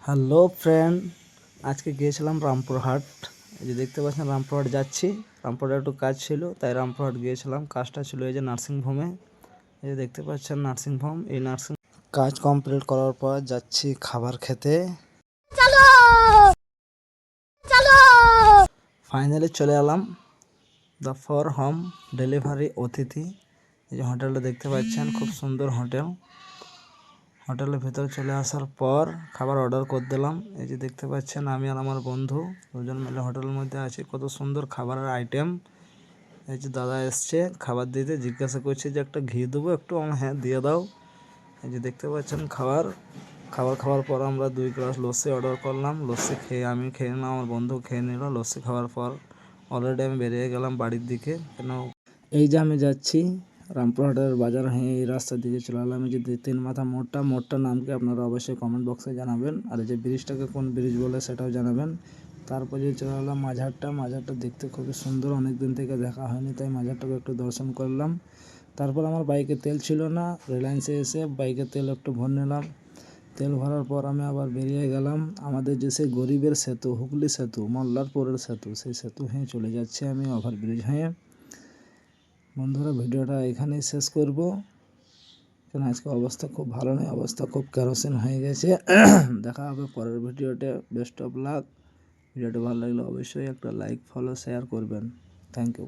Hello friend, আজকে গিয়েছিলাম রামপুরহাট। এই যে দেখতে পাচ্ছেন রামপুরহাট যাচ্ছি। রামপুরহাটে একটু কাজ ছিল, তাই রামপুরহাট গিয়েছিলাম। কাজটা ছিল এই যে নার্সিংহোমে। এই যে দেখতে পাচ্ছেন নার্সিংহোম। এই নার্সিং কাজ কমপ্লিট করার পর যাচ্ছি খাবার খেতে। ফাইনালি চলে এলাম দ্য ফর হোম ডেলিভারি অতিথি। এই যে হোটেলটা দেখতে পাচ্ছেন, খুব সুন্দর হোটেল। হোটেলের ভেতরে চলে আসার পর খাবার অর্ডার করে দিলাম। এই যে দেখতে পাচ্ছেন আমি আর আমার বন্ধু দুজন মিলে হোটেলের মধ্যে আছি। কত সুন্দর খাবারের আইটেম। এই যে দাদা এসছে খাবার দিতে, জিজ্ঞাসা করছে যে একটা ঘি দেবো একটু, হ্যাঁ দিয়ে দাও। এই যে দেখতে পাচ্ছেন খাবার খাওয়ার পর আমরা 2 গ্লাস লস্যি অর্ডার করলাম। লস্যি খেয়ে আমি খেয়ে নিলাম, আমার বন্ধু খেয়ে নিল। লস্যি খাওয়ার পর অলরেডি আমি বেরিয়ে গেলাম বাড়ির দিকে। কেন এই যে আমি যাচ্ছি রামপুরহাটের বাজার হয়ে এই রাস্তার দিকে চলে এলাম। এই যে 3 মাথা মোড়টার নাম কি আপনারা অবশ্যই কমেন্ট বক্সে জানাবেন। আর এই যে ব্রিজটাকে কোন ব্রিজ বলে সেটাও জানাবেন। তারপর যে চলে এলাম মাঝারটা দেখতে খুবই সুন্দর, অনেক দিন থেকে দেখা হয়নি, তাই মাঝারটাকে একটু দর্শন করলাম। তারপর আমার বাইকে তেল ছিল না, রিলায়েন্সে এসে বাইকে তেল একটু ভরে নিলাম। তেল ভরার পর আমি আবার বেরিয়ে গেলাম আমাদের যে সেই গরিবের সেতু, হুগলি সেতু, মল্লারপুরের সেতু, সেই সেতু হয়ে চলে যাচ্ছি আমি ওভারব্রিজ হয়ে। বন্ধুরা, ভিডিওটা এখানেই শেষ করব, কারণ আজকে অবস্থা খুব ভালো নেই, অবস্থা খুব কেরোসিন হয়ে গেছে। দেখা হবে পরের ভিডিওতে। Best of luck. ভিডিওটা ভালো লাগলে অবশ্যই একটা লাইক, ফলো, শেয়ার করবেন। Thank you.